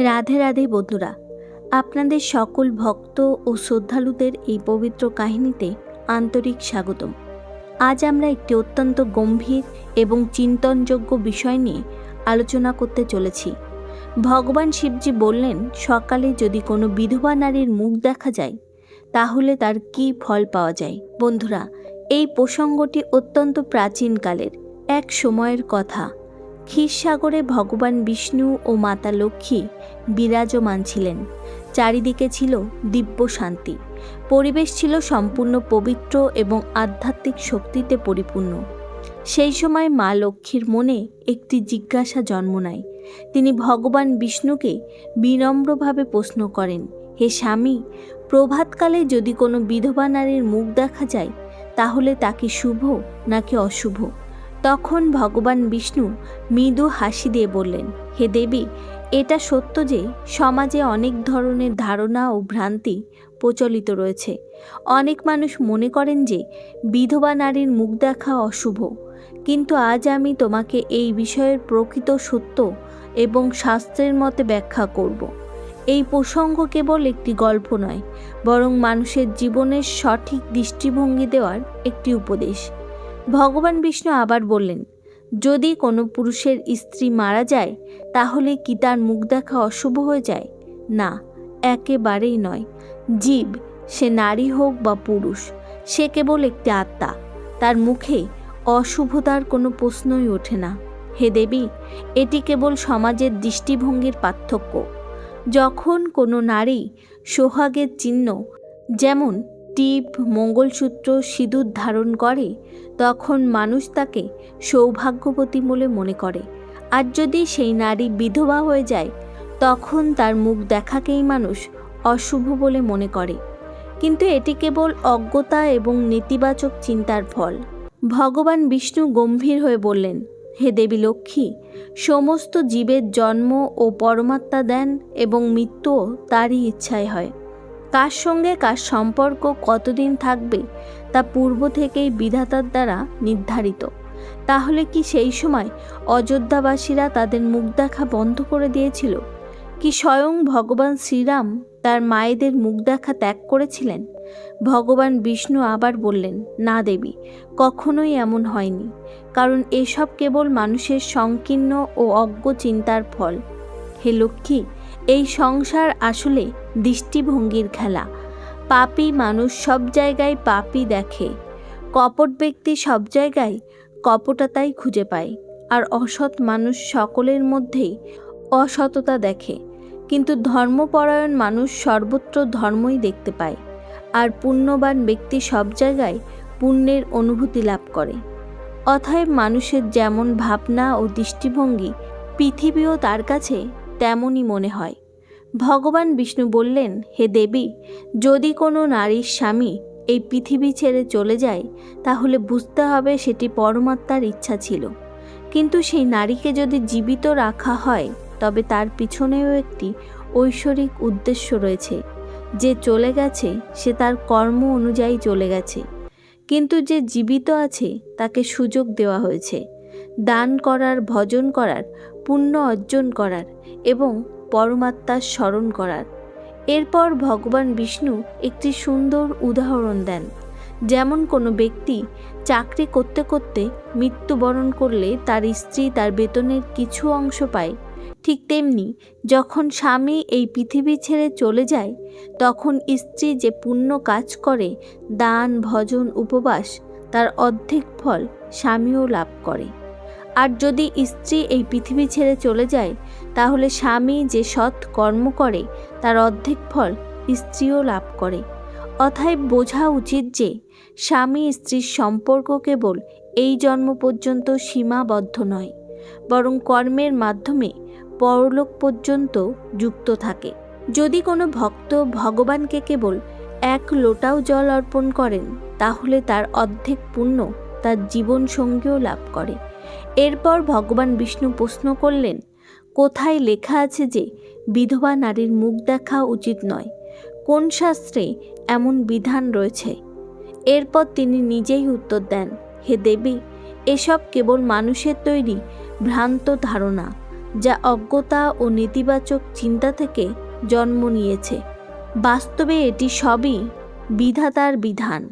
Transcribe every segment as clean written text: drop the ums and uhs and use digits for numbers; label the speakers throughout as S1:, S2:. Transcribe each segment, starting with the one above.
S1: রাধে রাধে বন্ধুরা, আপনাদের সকল ভক্ত ও শ্রদ্ধালুদের এই পবিত্র কাহিনীতে আন্তরিক স্বাগতম। আজ আমরা একটি অত্যন্ত গম্ভীর এবং চিন্তনযোগ্য বিষয় নিয়ে আলোচনা করতে চলেছি। ভগবান শিবজি বললেন, সকালে যদি কোনো বিধবা নারীর মুখ দেখা যায় তাহলে তার কী ফল পাওয়া যায়। বন্ধুরা, এই প্রসঙ্গটি অত্যন্ত প্রাচীনকালের এক সময়ের কথা। ক্ষীরসাগরে ভগবান বিষ্ণু ও মাতা লক্ষ্মী বিরাজমান ছিলেন। চারিদিকে ছিল দিব্য শান্তি, পরিবেশ ছিল সম্পূর্ণ পবিত্র এবং আধ্যাত্মিক শক্তিতে পরিপূর্ণ। সেই সময় মা লক্ষ্মীর মনে একটি জিজ্ঞাসা জন্ম নেয়। তিনি ভগবান বিষ্ণুকে বিনম্রভাবে প্রশ্ন করেন, হে স্বামী, প্রভাতকালে যদি কোনো বিধবা নারীর মুখ দেখা যায় তাহলে তা কি শুভ নাকি অশুভ? তখন ভগবান বিষ্ণু মৃদু হাসি দিয়ে বললেন, হে দেবী, এটা সত্য যে সমাজে অনেক ধরনের ধারণা ও ভ্রান্তি প্রচলিত রয়েছে। অনেক মানুষ মনে করেন যে বিধবা নারীর মুখ দেখা অশুভ, কিন্তু আজ আমি তোমাকে এই বিষয়ের প্রকৃত সত্য এবং শাস্ত্রের মতে ব্যাখ্যা করব। এই প্রসঙ্গ কেবল একটি গল্প নয়, বরং মানুষের জীবনের সঠিক দৃষ্টিভঙ্গি দেওয়ার একটি উপদেশ। ভগবান বিষ্ণু আবার বললেন, যদি কোনো পুরুষের স্ত্রী মারা যায় তাহলে কি তার মুখ দেখা অশুভ হয়ে যায়? না, একেবারেই নয়। জীব, সে নারী হোক বা পুরুষ, সে কেবল একটি আত্মা। তার মুখে অশুভতার কোনো প্রশ্নই ওঠে না। হে দেবী, এটি কেবল সমাজের দৃষ্টিভঙ্গির পার্থক্য। যখন কোনো নারী সোহাগের চিহ্ন যেমন টিপ, মঙ্গলসূত্র, সিঁদুর ধারণ করে তখন মানুষ তাকে সৌভাগ্যবতী বলে মনে করে। আর যদি সেই নারী বিধবা হয়ে যায় তখন তার মুখ দেখাকেই মানুষ অশুভ বলে মনে করে। কিন্তু এটি কেবল অজ্ঞতা এবং নেতিবাচক চিন্তার ফল। ভগবান বিষ্ণু গম্ভীর হয়ে বললেন, হে দেবী লক্ষ্মী, সমস্ত জীবের জন্ম ও পরমাত্মা দেন এবং মৃত্যুও তারই ইচ্ছায় হয়। কার সঙ্গে কার সম্পর্ক কতদিন থাকবে তা পূর্ব থেকেই বিধাতার দ্বারা নির্ধারিত। তাহলে কি সেই সময় অযোধ্যাবাসীরা তাদের মুখ দেখা বন্ধ করে দিয়েছিল? কি স্বয়ং ভগবান শ্রীরাম তার মায়েদের মুখ দেখা ত্যাগ করেছিলেন? ভগবান বিষ্ণু আবার বললেন, না দেবী, কখনোই এমন হয়নি, কারণ এসব কেবল মানুষের সংকীর্ণ ও অজ্ঞ চিন্তার ফল। হে লক্ষ্মী, এই সংসার আসলে দৃষ্টিভঙ্গির খেলা। পাপী মানুষ সব জায়গায় পাপই দেখে, কপট ব্যক্তি সব জায়গায় কপটতাই খুঁজে পায়, আর অসৎ মানুষ সকলের মধ্যেই অসততা দেখে। কিন্তু ধর্মপরায়ণ মানুষ সর্বত্র ধর্মই দেখতে পায়, আর পুণ্যবান ব্যক্তি সব জায়গায় পুণ্যের অনুভূতি লাভ করে। অতএব মানুষের যেমন ভাবনা ও দৃষ্টিভঙ্গি, পৃথিবীও তার কাছে তেমনই মনে হয়। ভগবান বিষ্ণু বললেন, হে দেবী, যদি কোনো নারীর স্বামী এই পৃথিবী ছেড়ে চলে যায় তাহলে বুঝতে হবে সেটি পরমাত্মার ইচ্ছা ছিল। কিন্তু সেই নারীকে যদি জীবিত রাখা হয় তবে তার পিছনেও একটি ঐশ্বরিক উদ্দেশ্য রয়েছে। যে চলে গেছে সে তার কর্ম অনুযায়ী চলে গেছে, কিন্তু যে জীবিত আছে তাকে সুযোগ দেওয়া হয়েছে দান করার, ভজন করার, পুণ্য অর্জন করার এবং পরমাত্মার স্মরণ করার। এরপর ভগবান বিষ্ণু একটি সুন্দর উদাহরণ দেন। যেমন কোনো ব্যক্তি চাকরি করতে করতে মৃত্যুবরণ করলে তার স্ত্রী তার বেতনের কিছু অংশ পায়, ঠিক তেমনি যখন স্বামী এই পৃথিবী ছেড়ে চলে যায় তখন স্ত্রী যে পুণ্য কাজ করে, দান, ভজন, উপবাস, তার অর্ধেক ফল স্বামীও লাভ করে। আর যদি স্ত্রী এই পৃথিবী ছেড়ে চলে যায় তাহলে স্বামী যে সৎ কর্ম করে তার অর্ধেক ফল স্ত্রীও লাভ করে। অতএব বোঝা উচিত যে স্বামী স্ত্রীর সম্পর্ক কেবল এই জন্ম পর্যন্ত সীমাবদ্ধ নয়, বরং কর্মের মাধ্যমে পরলোক পর্যন্ত যুক্ত থাকে। যদি কোনো ভক্ত ভগবানকে কেবল এক লোটাও জল অর্পণ করেন তাহলে তার অর্ধেক পুণ্য তার জীবন সঙ্গীও লাভ করে। এরপর ভগবান বিষ্ণু প্রশ্ন করলেন, কোথায় লেখা আছে যে বিধবা নারীর মুখ দেখা উচিত নয়? কোন শাস্ত্রে এমন বিধান রয়েছে? এরপর তিনি নিজেই উত্তর দেন, হে দেবী, এসব কেবল মানুষের তৈরি ভ্রান্ত ধারণা। যা অজ্ঞতা ও নেতিবাচক চিন্তা থেকে জন্ম নিয়েছে। বাস্তবে এটি সবই বিধাতার বিধান,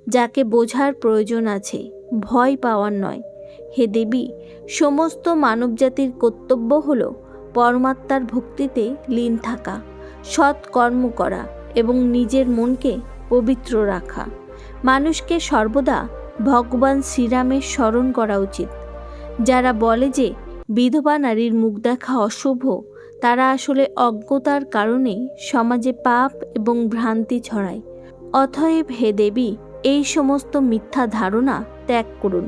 S1: যাকে বোঝার প্রয়োজন আছে, ভয় পাওয়ার নয়। হে দেবী, সমস্ত মানবজাতির কর্তব্য হল পরমাত্মার ভক্তিতে লীন থাকা, সৎ কর্ম করা এবং নিজের মনকে পবিত্র রাখা। মানুষকে সর্বদা ভগবান শ্রীরামের স্মরণ করা উচিত। যারা বলে যে বিধবা নারীর মুখ দেখা অশুভ, তারা আসলে অজ্ঞতার কারণে সমাজে পাপ এবং ভ্রান্তি ছড়ায়। অতএব হে দেবী, এই সমস্ত মিথ্যা ধারণা ত্যাগ করুন।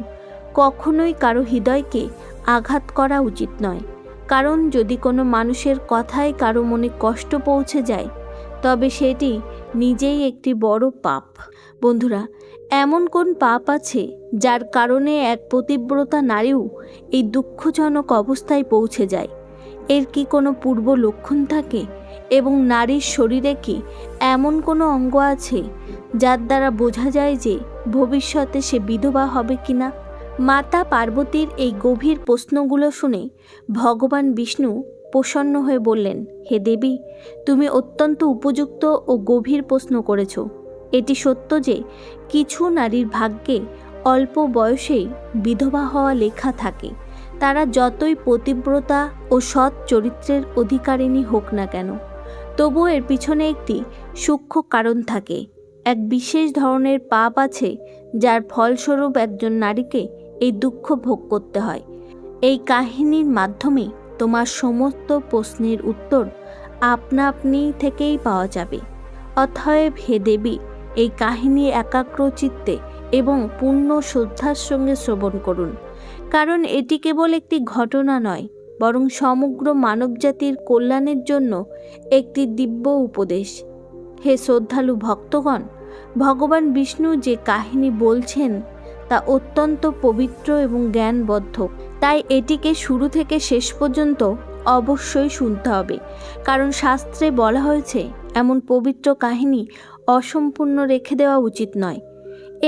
S1: কখনোই কারো হৃদয়কে আঘাত করা উচিত নয়, কারণ যদি কোনো মানুষের কথায় কারো মনে কষ্ট পৌঁছে যায়, তবে সেটি নিজেই একটি বড় পাপ। বন্ধুরা, এমন কোন পাপ আছে যার কারণে এক পতিব্রতা নারীও এই দুঃখজনক অবস্থায় পৌঁছে যায়? এর কি কোনো পূর্ব লক্ষণ থাকে? এবং নারীর শরীরে কি এমন কোনো অঙ্গ আছে যার দ্বারা বোঝা যায় যে ভবিষ্যতে সে বিধবা হবে কিনা? মাতা পার্বতীর এই গভীর প্রশ্নগুলো শুনে ভগবান বিষ্ণু প্রসন্ন হয়ে বললেন, হে দেবী, তুমি অত্যন্ত উপযুক্ত ও গভীর প্রশ্ন করেছ। এটি সত্য যে কিছু নারীর ভাগ্যে অল্প বয়সেই বিধবা হওয়া লেখা থাকে। তারা যতই পতিব্রতা ও সৎ চরিত্রের অধিকারিণী হোক না কেন, তবুও এর পিছনে একটি সূক্ষ্ম কারণ থাকে। এক বিশেষ ধরনের পাপ আছে যার ফলস্বরূপ একজন নারীকে এই দুঃখ ভোগ করতে হয়। এই কাহিনীর মাধ্যমে তোমার সমস্ত প্রশ্নের উত্তর আপনা আপনি থেকেই পাওয়া যাবে। অতএব হে দেবী, এই কাহিনী একাগ্র চিত্তে এবং পূর্ণ শ্রদ্ধার সঙ্গে শ্রবণ করুন, কারণ এটি কেবল একটি ঘটনা নয়, বরং সমগ্র মানবজাতির কল্যাণের জন্য একটি দিব্য উপদেশ। হে শ্রদ্ধালু ভক্তগণ, ভগবান বিষ্ণু যে কাহিনী বলছেন তা অত্যন্ত পবিত্র এবং জ্ঞানবদ্ধ, তাই এটিকে শুরু থেকে শেষ পর্যন্ত অবশ্যই শুনতে হবে, কারণ শাস্ত্রে বলা হয়েছে এমন পবিত্র কাহিনী অসম্পূর্ণ রেখে দেওয়া উচিত নয়।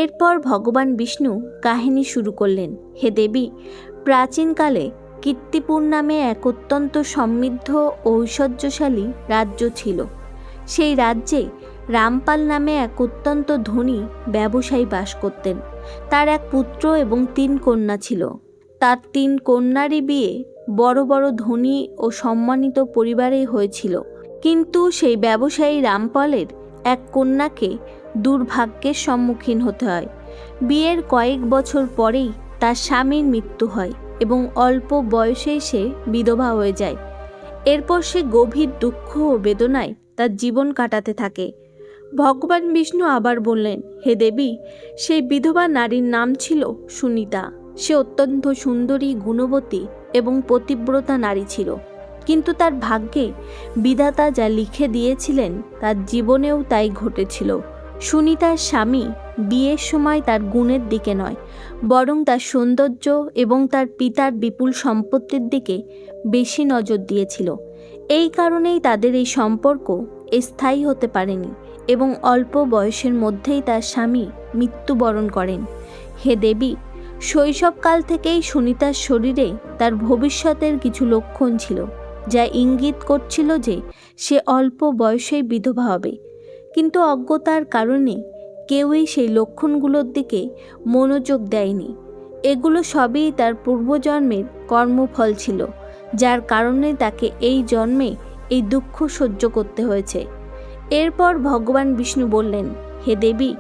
S1: এরপর ভগবান বিষ্ণু কাহিনী শুরু করলেন। হে দেবী, প্রাচীনকালে কীর্তিপুর নামে এক অত্যন্ত সমৃদ্ধ ও ঐশ্বর্যশালী রাজ্য ছিল। সেই রাজ্যে রামপাল নামে এক অত্যন্ত ধনী ব্যবসায়ী বাস করতেন। তার এক পুত্র এবং 3 কন্যা ছিল। তার 3 কন্যারই বিয়ে বড় বড় ধনী ও সম্মানিত পরিবারেই হয়েছিল, কিন্তু সেই ব্যবসায়ী রামপালের এক কন্যাকে দুর্ভাগ্যের সম্মুখীন হতে হয়। বিয়ের কয়েক বছর পরেই তার স্বামীর মৃত্যু হয় এবং অল্প বয়সেই সে বিধবা হয়ে যায়। এরপর সে গভীর দুঃখ ও বেদনায় তার জীবন কাটাতে থাকে। ভগবান বিষ্ণু আবার বললেন, হে দেবী, সেই বিধবা নারীর নাম ছিল সুনিতা। সে অত্যন্ত সুন্দরী, গুণবতী এবং পতিব্রতা নারী ছিল, কিন্তু তার ভাগ্যে বিধাতা যা লিখে দিয়েছিলেন তার জীবনেও তাই ঘটেছিল। সুনিতার স্বামী বিয়ের সময় তার গুণের দিকে নয়, বরং তার সৌন্দর্য এবং তার পিতার বিপুল সম্পত্তির দিকে বেশি নজর দিয়েছিল। এই কারণেই তাদের এই সম্পর্ক স্থায়ী হতে পারেনি এবং অল্প বয়সের মধ্যেই তার স্বামী মৃত্যুবরণ করেন। হে দেবী, শৈশবকাল থেকেই সুনিতার শরীরে তার ভবিষ্যতের কিছু লক্ষণ ছিল, যা ইঙ্গিত করছিল যে সে অল্প বয়সেই বিধবা হবে। কিন্তু অজ্ঞতার কারণে কেউই সেই লক্ষণগুলোর দিকে মনোযোগ দেয়নি। এগুলো সবই তার পূর্বজন্মের কর্মফল ছিল, যার কারণে তাকে এই জন্মে এই দুঃখ সহ্য করতে হয়েছে। এরপর ভগবান বিষ্ণু বললেন, হে দেবী,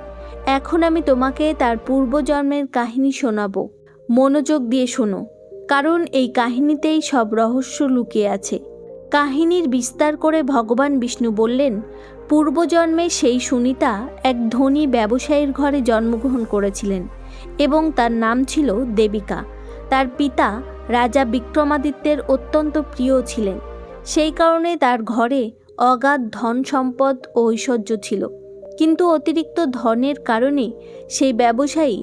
S1: এখন আমি তোমাকে তার পূর্বজন্মের কাহিনী শোনাবো। মনোযোগ দিয়ে শোনো, কারণ এই কাহিনীতেই সব রহস্য লুকিয়ে আছে। কাহিনীর বিস্তার করে ভগবান বিষ্ণু বললেন, পূর্বজন্মে সেই সুনিতা এক ধনী ব্যবসায়ীর ঘরে জন্মগ্রহণ করেছিলেন এবং তার নাম ছিল দেবিকা। তার পিতা রাজা বিক্রমাদিত্যের অত্যন্ত প্রিয় ছিলেন, সেই কারণে তার ঘরে অগাধ ধন সম্পদ ও ঐশ্বর্য ছিল। কিন্তু অতিরিক্ত ধনের কারণে সেই ব্যবসায়ী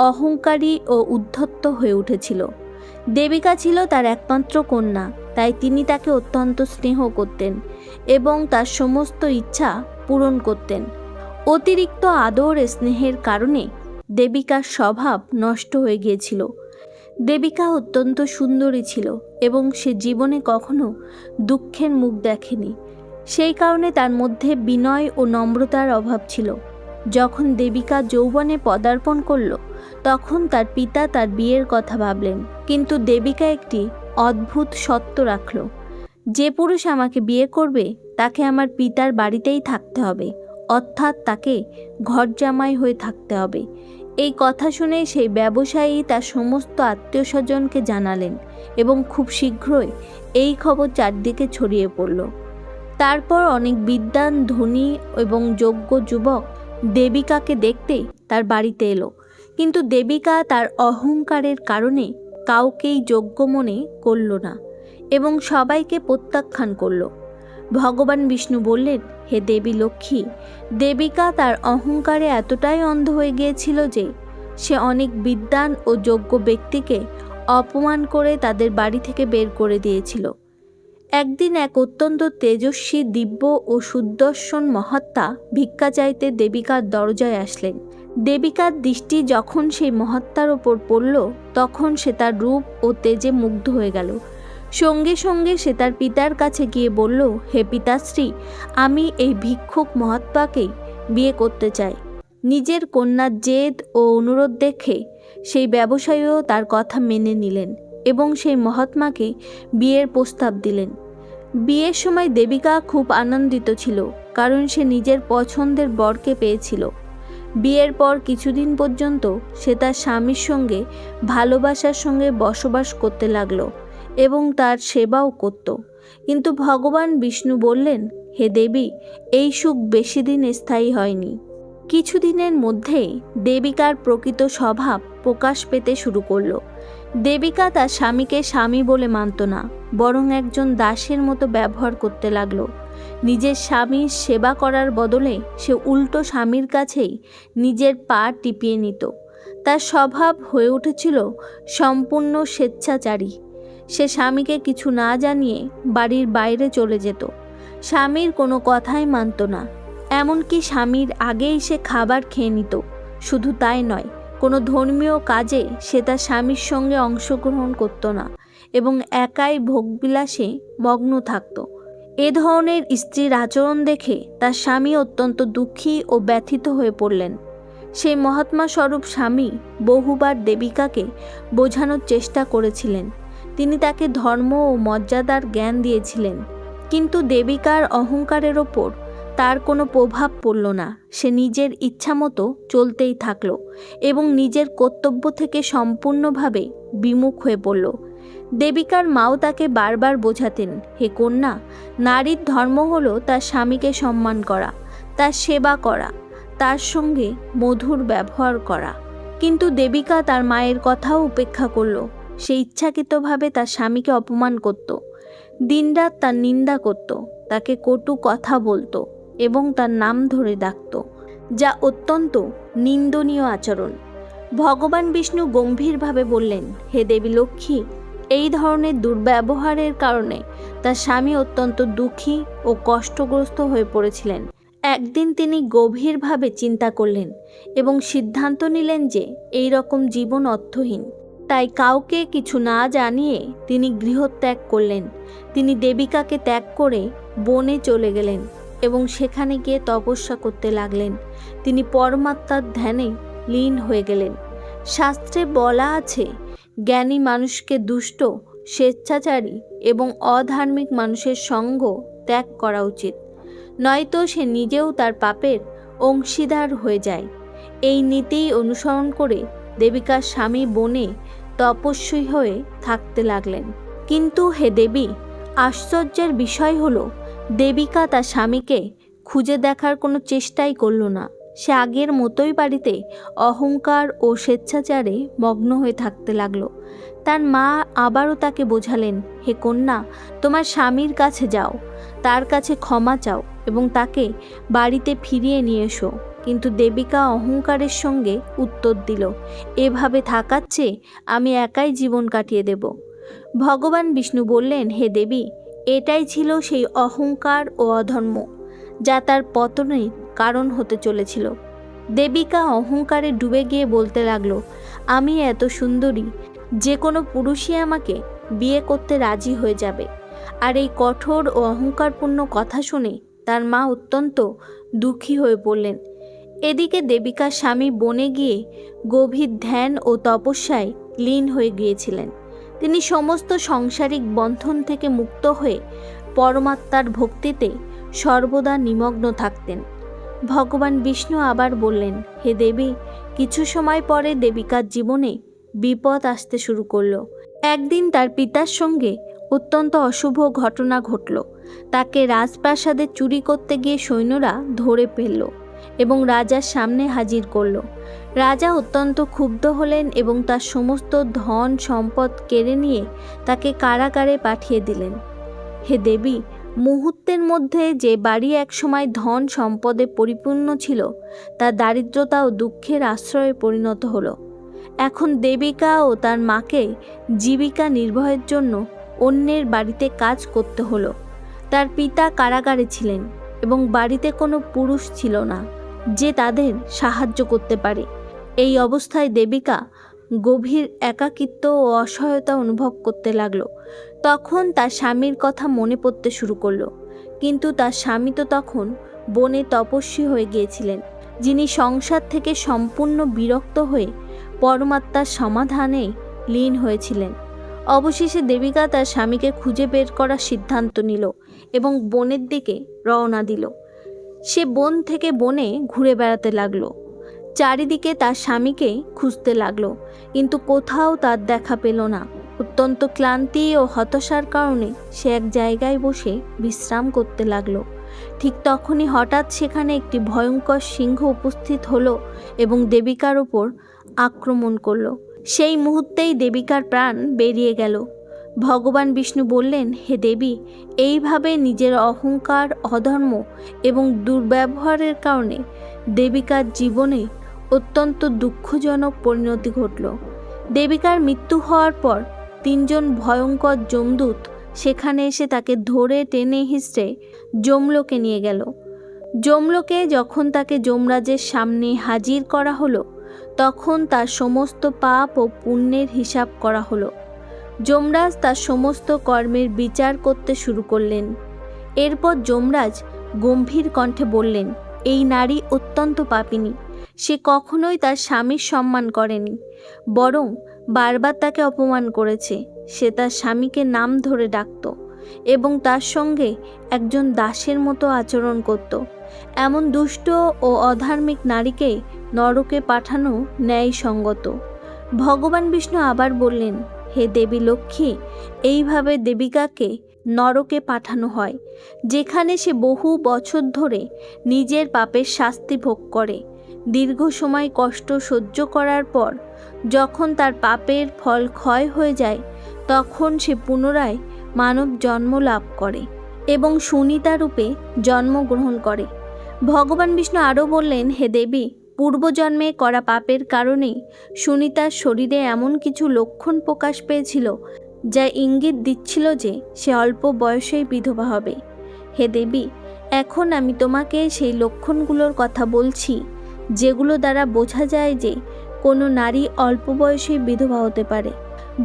S1: অহংকারী ও উদ্ধত্ত হয়ে উঠেছিল। দেবিকা ছিল তার একমাত্র কন্যা, তাই তিনি তাকে অত্যন্ত স্নেহ করতেন এবং তার সমস্ত ইচ্ছা পূরণ করতেন। অতিরিক্ত আদর স্নেহের কারণে দেবিকার স্বভাব নষ্ট হয়ে গিয়েছিল। দেবিকা অত্যন্ত সুন্দরী ছিল এবং সে জীবনে কখনো দুঃখের মুখ দেখেনি। সেই কারণে তার মধ্যে বিনয় ও নম্রতার অভাব ছিল। যখন দেবিকা যৌবনে পদার্পণ করল, তখন তার পিতা তার বিয়ের কথা ভাবলেন, কিন্তু দেবিকা একটি অদ্ভুত শর্ত রাখল। যে পুরুষ আমাকে বিয়ে করবে তাকে আমার পিতার বাড়িতেই থাকতে হবে, অর্থাৎ তাকে ঘরজামাই হয়ে থাকতে হবে। এই কথা শুনে সেই ব্যবসায়ী তার সমস্ত আত্মীয় স্বজনকে জানালেন এবং খুব শীঘ্রই এই খবর চারদিকে ছড়িয়ে পড়ল। তারপর অনেক বিদ্বান, ধনী এবং যোগ্য যুবক দেবিকাকে দেখতে তার বাড়িতে এলো, কিন্তু দেবিকা তার অহংকারের কারণে কাউকেই যোগ্য মনে করল না এবং সবাইকে প্রত্যাখ্যান করল। ভগবান বিষ্ণু বললেন, হে দেবী লক্ষ্মী, দেবিকা তার অহংকারে এতটাই অন্ধ হয়ে গিয়েছিল যে সে অনেক বিদ্বান ও যোগ্য ব্যক্তিকে অপমান করে তাদের বাড়ি থেকে বের করে দিয়েছিল। একদিন এক অত্যন্ত তেজস্বী, দিব্য ও সুদর্শন মহাত্মা ভিক্ষা চাইতে দেবিকার দরজায় আসলেন। দেবিকার দৃষ্টি যখন সেই মহাত্মার ওপর পড়ল, তখন সে তার রূপ ও তেজে মুগ্ধ হয়ে গেল। সঙ্গে সঙ্গে সে তার পিতার কাছে গিয়ে বলল, হে পিতাশ্রী, আমি এই ভিক্ষুক মহাত্মাকেই বিয়ে করতে চাই। নিজের কন্যার জেদ ও অনুরোধ দেখে সেই ব্যবসায়ীও তার কথা মেনে নিলেন এবং সেই মহাত্মাকে বিয়ের প্রস্তাব দিলেন। বিয়ের সময় দেবিকা খুব আনন্দিত ছিল, কারণ সে নিজের পছন্দের বরকে পেয়েছিল। বিয়ের পর কিছুদিন পর্যন্ত সে তার স্বামীর সঙ্গে ভালোবাসার সঙ্গে বসবাস করতে লাগলো এবং তার সেবাও করত। কিন্তু ভগবান বিষ্ণু বললেন, হে দেবী, এই সুখ বেশি দিন স্থায়ী হয়নি। কিছুদিনের মধ্যেই দেবিকার প্রকৃত স্বভাব প্রকাশ পেতে শুরু করলো। দেবিকা তার স্বামীকে স্বামী বলে মানত না, বরং একজন দাসের মতো ব্যবহার করতে লাগলো। নিজের স্বামীর সেবা করার বদলে সে উল্টো স্বামীর কাছেই নিজের পা টিপিয়ে নিত। তার স্বভাব হয়ে উঠেছিল সম্পূর্ণ স্বেচ্ছাচারী। সে স্বামীকে কিছু না জানিয়ে বাড়ির বাইরে চলে যেত, স্বামীর কোনো কথাই মানত না। এমনকি স্বামীর আগেই সে খাবার খেয়ে নিত। শুধু তাই নয়, কোনো ধর্মীয় কাজে সে তার স্বামীর সঙ্গে অংশগ্রহণ করত না এবং একাই ভোগবিলাসে মগ্ন থাকত। এ ধরনের স্ত্রীর আচরণ দেখে তার স্বামী অত্যন্ত দুঃখী ও ব্যথিত হয়ে পড়লেন। সেই মহাত্মা স্বরূপ স্বামী বহুবার দেবিকাকে বোঝানোর চেষ্টা করেছিলেন। তিনি তাকে ধর্ম ও মর্যাদার জ্ঞান দিয়েছিলেন, কিন্তু দেবিকার অহংকারের ওপর তার কোনো প্রভাব পড়ল না। সে নিজের ইচ্ছামতো চলতেই থাকলো এবং নিজের কর্তব্য থেকে সম্পূর্ণভাবে বিমুখ হয়ে পড়ল। দেবিকার মাও তাকে বারবার বোঝাতেন, হে কন্যা, নারীর ধর্ম হলো তার স্বামীকে সম্মান করা, তার সেবা করা, তার সঙ্গে মধুর ব্যবহার করা। কিন্তু দেবিকা তার মায়ের কথাও উপেক্ষা করল। সে ইচ্ছাকৃতভাবে তার স্বামীকে অপমান করত, দিনরাত তার নিন্দা করত, তাকে কটু কথা বলতো এবং তার নাম ধরে ডাকত, যা অত্যন্ত নিন্দনীয় আচরণ। ভগবান বিষ্ণু গম্ভীরভাবে বললেন, হে দেবী লক্ষ্মী, এই ধরনের দুর্ব্যবহারের কারণে তার স্বামী অত্যন্ত দুঃখী ও কষ্টগ্রস্ত হয়ে পড়েছিলেন। একদিন তিনি গভীরভাবে চিন্তা করলেন এবং সিদ্ধান্ত নিলেন যে এই রকম জীবন অর্থহীন। তাই কাউকে কিছু না জানিয়ে তিনি গৃহত্যাগ করলেন। তিনি দেবিকাকে ত্যাগ করে বনে চলে গেলেন এবং সেখানে গিয়ে তপস্যা করতে লাগলেন। তিনি পরমাত্মার ধ্যানে লীন হয়ে গেলেন। শাস্ত্রে বলা আছে, জ্ঞানী মানুষকে দুষ্ট, স্বেচ্ছাচারী এবং অধার্মিক মানুষের সঙ্গ ত্যাগ করা উচিত, নয়তো সে নিজেও তার পাপের অংশীদার হয়ে যায়। এই নীতি অনুসরণ করে দেবিকার স্বামী বনে তপস্বী হয়ে থাকতে লাগলেন। কিন্তু হে দেবী, আশ্চর্যের বিষয় হলো, দেবিকা তার স্বামীকে খুঁজে দেখার কোনো চেষ্টাই করল না। সে আগের মতোই বাড়িতে অহংকার ও স্বেচ্ছাচারে মগ্ন হয়ে থাকতে লাগলো। তার মা আবারও তাকে বোঝালেন, হে কন্যা, তোমার স্বামীর কাছে যাও, তার কাছে ক্ষমা চাও এবং তাকে বাড়িতে ফিরিয়ে নিয়ে এসো। কিন্তু দেবিকা অহংকারের সঙ্গে উত্তর দিল, এভাবে থাকার চেয়ে আমি একাই জীবন কাটিয়ে দেব। ভগবান বিষ্ণু বললেন, হে দেবী, এটাই ছিল সেই অহংকার ও অধর্ম যা তার পতনের কারণ হতে চলেছিল। দেবিকা অহংকারে ডুবে গিয়ে বলতে লাগলো, আমি এত সুন্দরী, যে কোনো পুরুষই আমাকে বিয়ে করতে রাজি হয়ে যাবে। আর এই কঠোর ও অহংকারপূর্ণ কথা শুনে তার মা অত্যন্ত দুঃখী হয়ে পড়লেন। এদিকে দেবিকার স্বামী বনে গিয়ে গভীর ধ্যান ও তপস্যায় লীন হয়ে গিয়েছিলেন। তিনি সমস্ত সাংসারিক বন্ধন থেকে মুক্ত হয়ে পরমাত্মার ভক্তিতে সর্বদা নিমগ্ন থাকতেন। ভগবান বিষ্ণু আবার বললেন, হে দেবী, কিছু সময় পরে দেবিকার জীবনে বিপদ আসতে শুরু করলো। একদিন তার পিতার সঙ্গে অত্যন্ত অশুভ ঘটনা ঘটল। তাকে রাজপ্রাসাদে চুরি করতে গিয়ে সৈন্যরা ধরে ফেলল এবং রাজার সামনে হাজির করল। রাজা অত্যন্ত ক্ষুব্ধ হলেন এবং তার সমস্ত ধন সম্পদ কেড়ে নিয়ে তাকে কারাগারে পাঠিয়ে দিলেন। হে দেবী, মুহূর্তের মধ্যে যে বাড়ি একসময় ধন সম্পদে পরিপূর্ণ ছিল তা দারিদ্রতা ও দুঃখের আশ্রয়ে পরিণত হলো। এখন দেবিকা ও তার মাকে জীবিকা নির্বাহের জন্য অন্যের বাড়িতে কাজ করতে হলো। তার পিতা কারাগারে ছিলেন এবং বাড়িতে কোনো পুরুষ ছিল না যে তাদের সাহায্য করতে পারে। এই অবস্থায় দেবিকা গভীর একাকিত্ব ও অসহায়তা অনুভব করতে লাগলো। তখন তার স্বামীর কথা মনে পড়তে শুরু করলো। কিন্তু তার স্বামী তো তখন বনে তপস্বী হয়ে গিয়েছিলেন, যিনি সংসার থেকে সম্পূর্ণ বিরক্ত হয়ে পরমাত্মার সমাধানে লীন হয়েছিলেন। অবশেষে দেবিকা তার স্বামীকে খুঁজে বের করার সিদ্ধান্ত নিল এবং বনের দিকে রওনা দিল। সে বন থেকে বনে ঘুরে বেড়াতে লাগলো। চারিদিকে তার স্বামীকে খুঁজতে লাগলো, কিন্তু কোথাও তার দেখা পেল না। অত্যন্ত ক্লান্তি ও হতাশার কারণে সে এক জায়গায় বসে বিশ্রাম করতে লাগলো। ঠিক তখনই হঠাৎ সেখানে একটি ভয়ঙ্কর সিংহ উপস্থিত হলো এবং দেবিকার ওপর আক্রমণ করলো। সেই মুহূর্তেই দেবিকার প্রাণ বেরিয়ে গেল। ভগবান বিষ্ণু বললেন, হে দেবী, এইভাবে নিজের অহংকার, অধর্ম এবং দুর্ব্যবহারের কারণে দেবিকার জীবনে অত্যন্ত দুঃখজনক পরিণতি ঘটল। দেবিকার মৃত্যু হওয়ার পর 3 জন ভয়ঙ্কর যমদূত সেখানে এসে তাকে ধরে টেনে হিঁচড়ে যমলোকে নিয়ে গেল। যমলোকে যখন তাকে যমরাজের সামনে হাজির করা হলো, তখন তার সমস্ত পাপ ও পুণ্যের হিসাব করা হলো। যমরাজ তার সমস্ত কর্মের বিচার করতে শুরু করলেন। এরপর যমরাজ গম্ভীর কণ্ঠে বললেন, এই নারী অত্যন্ত পাপিনী। সে কখনোই তার স্বামীর সম্মান করেনি, বরং বারবার তাকে অপমান করেছে। সে তার স্বামীকে নাম ধরে ডাকত এবং তার সঙ্গে একজন দাসের মতো আচরণ করত। এমন দুষ্ট ও অধার্মিক নারীকে নরকে পাঠানো ন্যায়সঙ্গত। ভগবান বিষ্ণু আবার বললেন, হে দেবী লক্ষ্মী, এইভাবে দেবিকাকে নরকে পাঠানো হয়, যেখানে সে বহু বছর ধরে নিজের পাপের শাস্তি ভোগ করে। দীর্ঘ সময় কষ্ট সহ্য করার পর যখন তার পাপের ফল ক্ষয় হয়ে যায়, তখন সে পুনরায় মানব জন্ম লাভ করে এবং সুনিতা রূপে জন্মগ্রহণ করে। ভগবান বিষ্ণু আরও বললেন, হে দেবী, পূর্বজন্মে করা পাপের কারণেই সুনিতার শরীরে এমন কিছু লক্ষণ প্রকাশ পেয়েছিল যা ইঙ্গিত দিচ্ছিল যে সে অল্প বয়সেই বিধবা হবে। হে দেবী, এখন আমি তোমাকে সেই লক্ষণগুলোর কথা বলছি, যেগুলো দ্বারা বোঝা যায় যে কোনো নারী অল্প বয়সেই বিধবা হতে পারে।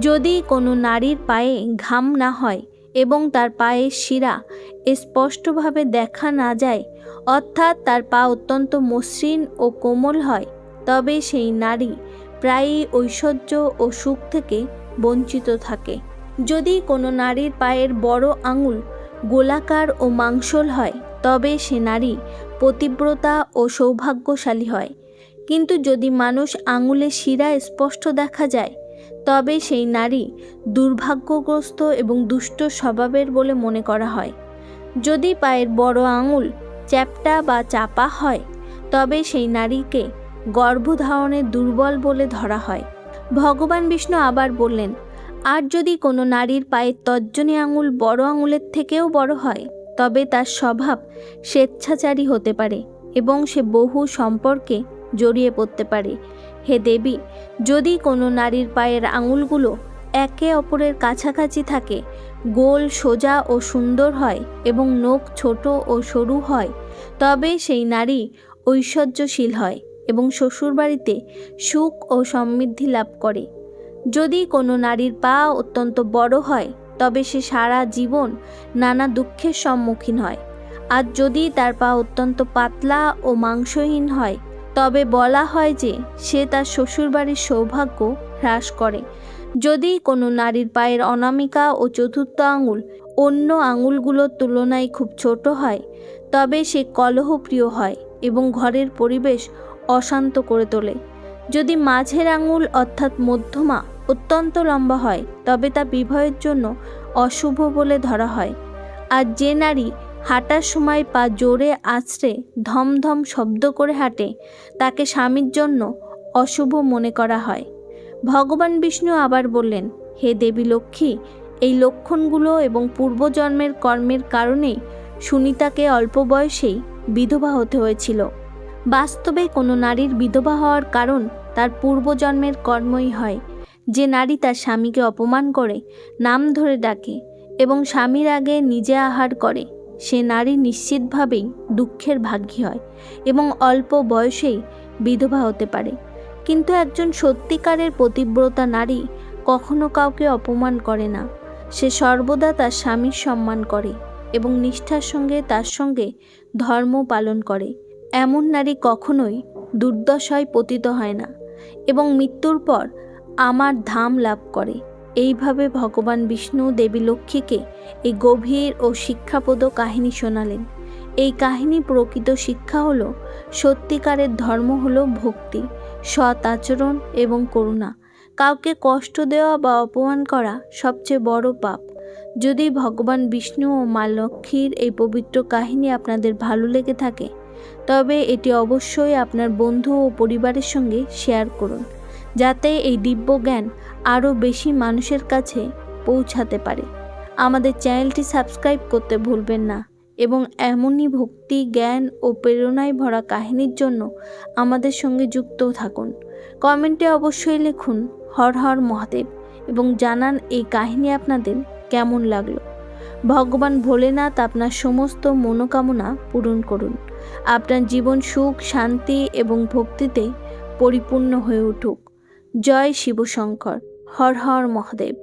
S1: যদি কোনো নারীর পায়ে ঘাম না হয় এবং তার পায়ের শিরা স্পষ্টভাবে দেখা না যায়, অর্থাৎ তার পা অত্যন্ত মসৃণ ও কোমল হয়, তবে সেই নারী প্রায়ই ঐশ্বর্য ও সুখ থেকে বঞ্চিত থাকে। যদি কোনো নারীর পায়ের বড় আঙুল গোলাকার ও মাংসল হয়, তবে সে নারী পতিব্রতা ও সৌভাগ্যশালী হয়। কিন্তু যদি মানুষ আঙুলে শিরা স্পষ্ট দেখা যায়, তবে সেই নারী দুর্ভাগ্যগ্রস্ত এবং দুষ্ট স্বভাবের বলে মনে করা হয়। যদি পায়ের বড় আঙুল চ্যাপ্টা বা চাপা হয়, তবে সেই নারীকে গর্ভধারণে দুর্বল বলে ধরা হয়। ভগবান বিষ্ণু আবার বললেন, আর যদি কোনো নারীর পায়ের তর্জনী আঙুল বড় আঙুলের থেকেও বড় হয়, তবে তার স্বভাব স্বেচ্ছাচারী হতে পারে এবং সে বহু সম্পর্কে জড়িয়ে পড়তে পারে। হে দেবী, যদি কোনো নারীর পায়ের আঙুলগুলো একে অপরের কাছাকাছি থাকে, গোল, সোজা ও সুন্দর হয় এবং নখ ছোট ও সরু হয়, তবে সেই নারী ঐশ্বর্যশীল হয় এবং শ্বশুরবাড়িতে সুখ ও সমৃদ্ধি লাভ করে। যদি কোনো নারীর পা অত্যন্ত বড় হয় তবে সে সারা জীবন নানা দুঃখের সম্মুখীন হয়, আর যদি তার পা অত্যন্ত পাতলা ও মাংসহীন হয় তবে বলা হয় যে সে তার শ্বশুরবাড়ির সৌভাগ্য হ্রাস করে। যদি কোনো নারীর পায়ের অনামিকা ও চতুর্থ আঙুল অন্য আঙুলগুলোর তুলনায় খুব ছোট হয় তবে সে কলহপ্রিয় হয় এবং ঘরের পরিবেশ অশান্ত করে তোলে। যদি মাঝের আঙুল অর্থাৎ মধ্যমা অত্যন্ত লম্বা হয় তবে তা বিবাহের জন্য অশুভ বলে ধরা হয়। আর যে নারী হাঁটার সময় পা জোরে আছড়ে ধমধম শব্দ করে হাঁটে তাকে স্বামীর জন্য অশুভ মনে করা হয়। ভগবান বিষ্ণু আবার বললেন, হে দেবী লক্ষ্মী, এই লক্ষণগুলো এবং পূর্বজন্মের কর্মের কারণেই সুনীতাকে অল্প বয়সেই বিধবা হতে হয়েছিল। বাস্তবে কোনো নারীর বিধবা হওয়ার কারণ তার পূর্বজন্মের কর্মই হয়। যে নারী তার স্বামীকে অপমান করে, নাম ধরে ডাকে এবং স্বামীর আগে নিজে আহার করে সে নারী নিশ্চিতভাবেই দুঃখের ভাগী হয় এবং অল্প বয়সেই বিধবা হতে পারে। কিন্তু একজন সত্যিকারের পতিব্রতা নারী কখনো কাউকে অপমান করে না। সে সর্বদা তার স্বামীর সম্মান করে এবং নিষ্ঠার সঙ্গে তার সঙ্গে ধর্ম পালন করে। এমন নারী কখনোই দুর্দশায় পতিত হয় না এবং মৃত্যুর পর আমার ধাম লাভ করে। এইভাবে ভগবান বিষ্ণু দেবী লক্ষ্মীকে এই গভীর ও শিক্ষাপ্রদ কাহিনী শোনালেন। এই কাহিনী প্রকৃত শিক্ষা হলো সত্যিকারের ধর্ম হলো ভক্তি, সৎ আচরণ এবং করুণা। কাউকে কষ্ট দেওয়া বা অপমান করা সবচেয়ে বড় পাপ। যদি ভগবান বিষ্ণু ও মা লক্ষ্মীর এই পবিত্র কাহিনী আপনাদের ভালো লেগে থাকে তবে এটি অবশ্যই আপনার বন্ধু ও পরিবারের সঙ্গে শেয়ার করুন, যাতে এই দিব্য জ্ঞান আরও বেশি মানুষের কাছে পৌঁছাতে পারে। আমাদের চ্যানেলটি সাবস্ক্রাইব করতে ভুলবেন না এবং এমনই ভক্তি, জ্ঞান ও প্রেরণায় ভরা কাহিনীর জন্য আমাদের সঙ্গে যুক্ত থাকুন। কমেন্টে অবশ্যই লিখুন হর হর মহাদেব এবং জানান এই কাহিনী আপনাদের কেমন লাগলো। ভগবান ভোলেনাথ আপনার সমস্ত মনোকামনা পূরণ করুন। আপনার জীবন সুখ, শান্তি এবং ভক্তিতে পরিপূর্ণ হয়ে উঠুক। জয় শিব শঙ্কর। হর হর মহাদেব।